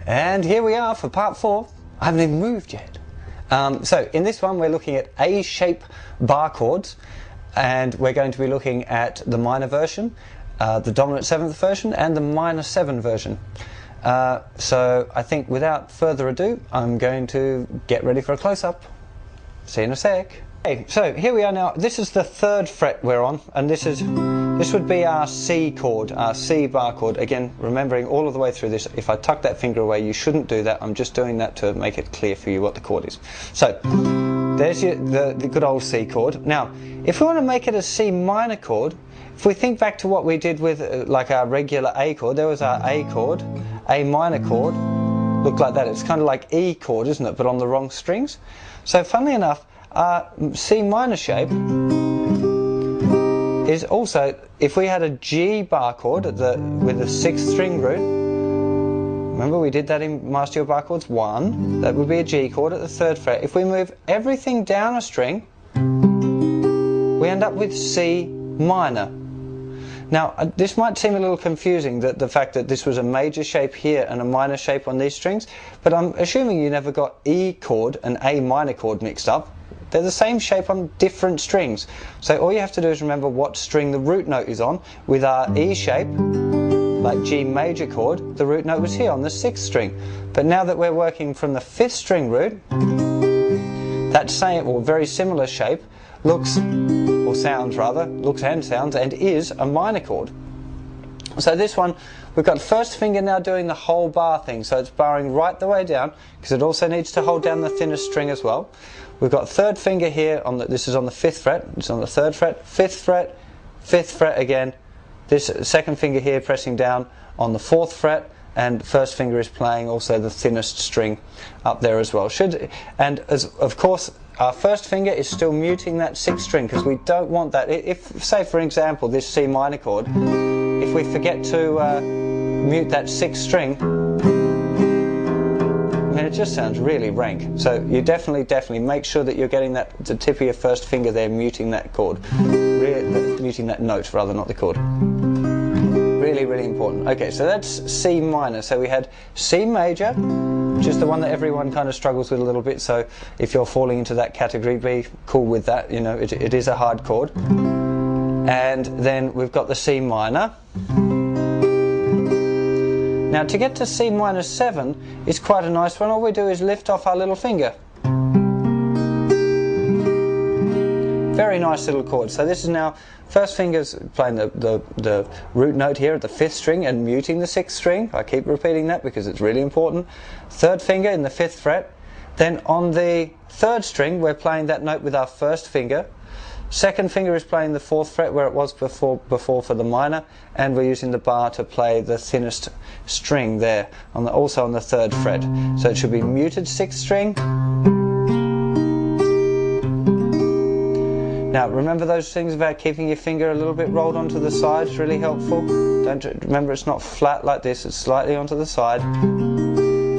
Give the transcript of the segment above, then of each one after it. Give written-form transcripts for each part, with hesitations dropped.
And here we are for part 4. I haven't even moved yet. So in this one we're looking at A-shape bar chords, and we're going to be looking at the minor version, the dominant 7th version, and the minor 7 version. So I think without further ado, I'm going to get ready for a close-up. See you in a sec. Okay, so here we are now. This is the 3rd fret we're on, and this would be our C chord, our C bar chord. Again, remembering all of the way through this, if I tuck that finger away, you shouldn't do that. I'm just doing that to make it clear for you what the chord is. So there's the good old C chord. Now, if we want to make it a C minor chord, if we think back to what we did with like our regular A chord, there was our A chord, A minor chord, looked like that. It's kind of like E chord, isn't it, but on the wrong strings. So funnily enough, our C minor shape is also, if we had a G bar chord with the 6th string root, remember we did that in Master Your Bar Chords 1, that would be a G chord at the 3rd fret. If we move everything down a string, we end up with C minor. Now this might seem a little confusing, that the fact that this was a major shape here and a minor shape on these strings, but I'm assuming you never got E chord and A minor chord mixed up. They're the same shape on different strings. So all you have to do is remember what string the root note is on. With our E shape, like G major chord, the root note was here on the 6th string. But now that we're working from the 5th string root, that same or very similar shape looks, or sounds rather, looks and sounds and is a minor chord. So this one, we've got 1st finger now doing the whole bar thing, so it's barring right the way down, because it also needs to hold down the thinnest string as well. We've got 3rd finger here, this is on the 5th fret, it's on the 3rd fret, 5th fret, 5th fret again, this 2nd finger here pressing down on the 4th fret, and 1st finger is playing also the thinnest string up there as well. And as of course, our 1st finger is still muting that 6th string, because we don't want that. If, say for example, this C minor chord, if we forget to mute that 6th string, I mean, it just sounds really rank. So you definitely make sure that you're getting the tip of your 1st finger there muting that chord, muting that note rather, not the chord. Really important. Okay, so that's C minor. So we had C major, which is the one that everyone kind of struggles with a little bit, so if you're falling into that category, be cool with that, you know, it is a hard chord. And then we've got the C minor. Now to get to C minor 7 is quite a nice one. All we do is lift off our little finger. Very nice little chord. So this is now 1st finger's playing the root note here at the 5th string and muting the 6th string. I keep repeating that because it's really important. 3rd finger in the 5th fret. Then on the 3rd string we're playing that note with our 1st finger. 2nd finger is playing the 4th fret where it was before for the minor, and we're using the bar to play the thinnest string there, also on the 3rd fret. So it should be muted 6th string. Now remember those things about keeping your finger a little bit rolled onto the side is really helpful. Remember it's not flat like this, it's slightly onto the side.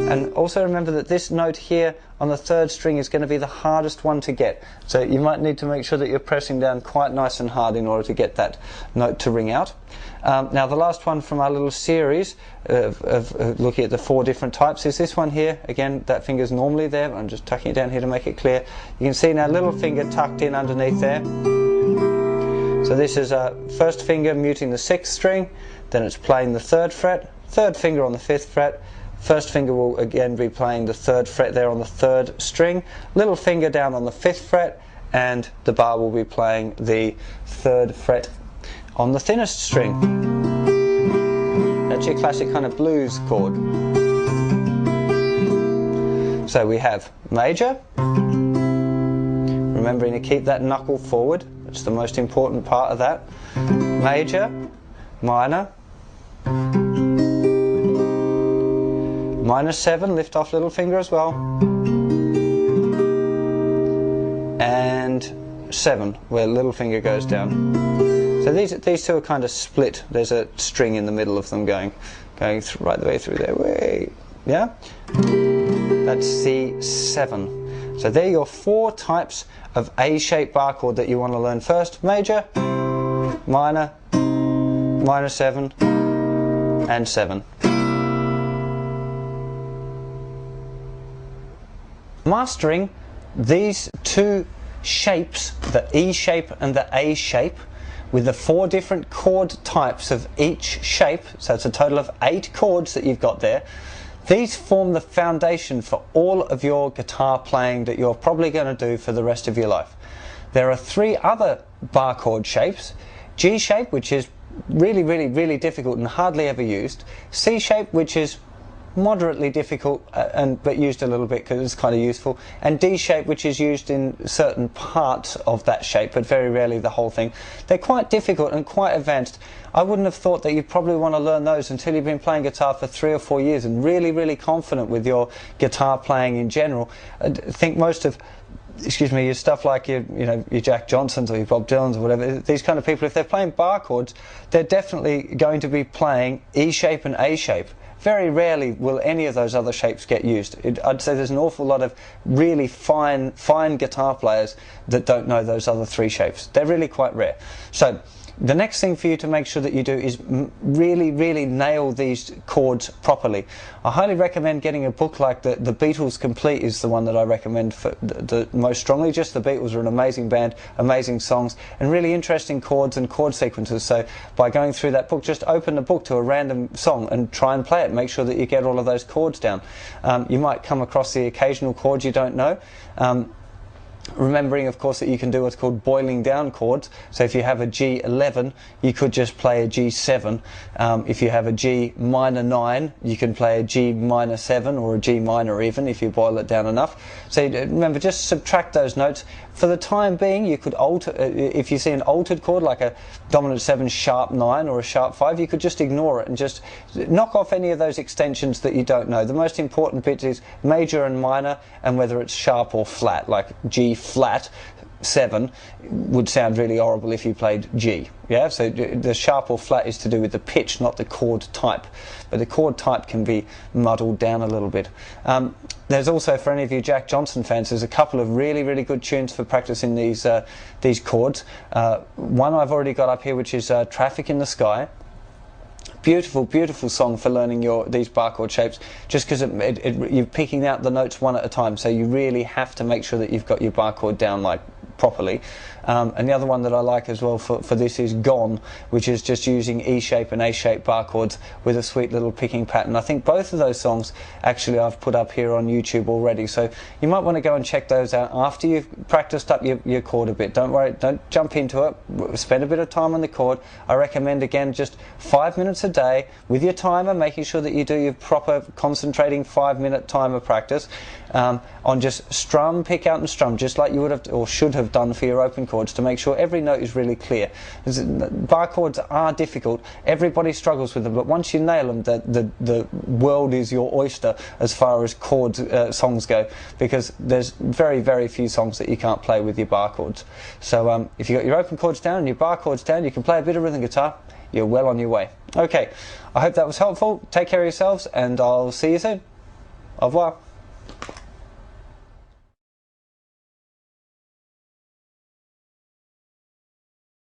And also remember that this note here on the 3rd string is going to be the hardest one to get. So you might need to make sure that you're pressing down quite nice and hard in order to get that note to ring out. Now the last one from our little series of looking at the 4 different types is this one here. Again, that finger's normally there, but I'm just tucking it down here to make it clear. You can see now little finger tucked in underneath there. So this is a 1st finger muting the 6th string, then it's playing the 3rd fret, 3rd finger on the 5th fret, 1st finger will again be playing the 3rd fret there on the 3rd string, little finger down on the 5th fret, and the bar will be playing the 3rd fret on the thinnest string. That's your classic kind of blues chord. So we have major, remembering to keep that knuckle forward, that's the most important part of that. Major, minor, minor 7, lift off little finger as well, and 7, where little finger goes down. So these two are kind of split. There's a string in the middle of them going right the way through there. Wait, yeah? That's C7. So they're your 4 types of A-shaped bar chord that you want to learn first. Major, minor, minor 7, and 7. Mastering these two shapes, the E shape and the A shape, with the 4 different chord types of each shape, so it's a total of 8 chords that you've got there. These form the foundation for all of your guitar playing that you're probably going to do for the rest of your life. There are 3 other bar chord shapes. G shape, which is really difficult and hardly ever used. C shape, which is moderately difficult but used a little bit because it's kind of useful, and D shape, which is used in certain parts of that shape but very rarely the whole thing. They're quite difficult and quite advanced. I wouldn't have thought that you probably want to learn those until you've been playing guitar for 3 or 4 years and really confident with your guitar playing in general. I think most of your stuff like your Jack Johnsons or your Bob Dylans or whatever, these kind of people, if they're playing bar chords, they're definitely going to be playing E shape and A shape. Very rarely will any of those other shapes get used. I'd say there's an awful lot of really fine guitar players that don't know those other 3 shapes. They're really quite rare. So the next thing for you to make sure that you do is really nail these chords properly. I highly recommend getting a book like the Beatles Complete is the one that I recommend for the most strongly. Just the Beatles are an amazing band, amazing songs, and really interesting chords and chord sequences. So by going through that book, just open the book to a random song and try and play it. Make sure that you get all of those chords down. You might come across the occasional chords you don't know. Remembering, of course, that you can do what's called boiling down chords. So if you have a G11, you could just play a G7. If you have a G minor 9, you can play a G minor 7 or a G minor even, if you boil it down enough. So remember, just subtract those notes. For the time being, you could alter, if you see an altered chord like a dominant 7 sharp 9 or a sharp 5, you could just ignore it and just knock off any of those extensions that you don't know. The most important bit is major and minor, and whether it's sharp or flat, like G flat 7 would sound really horrible if you played G. Yeah, so the sharp or flat is to do with the pitch, not the chord type. But the chord type can be muddled down a little bit. There's also, for any of you Jack Johnson fans, there's a couple of really good tunes for practicing these chords. One I've already got up here, which is Traffic in the Sky. Beautiful song for learning these bar chord shapes, just because you're picking out the notes one at a time, so you really have to make sure that you've got your bar chord down like properly. And the other one that I like as well for this is Gone, which is just using E shape and A shape bar chords with a sweet little picking pattern. I think both of those songs actually I've put up here on YouTube already, so you might want to go and check those out after you've practiced up your chord a bit. Don't worry, don't jump into it. Spend a bit of time on the chord. I recommend, again, just 5 minutes a day with your timer, making sure that you do your proper concentrating 5-minute timer practice on just strum, pick out and strum, just like you would have or should have done for your open chords, to make sure every note is really clear. Bar chords are difficult. Everybody struggles with them, but once you nail them, the world is your oyster as far as chords songs go, because there's very few songs that you can't play with your bar chords. So if you've got your open chords down and your bar chords down, you can play a bit of rhythm guitar. You're well on your way. Okay, I hope that was helpful. Take care of yourselves, and I'll see you soon. Au revoir.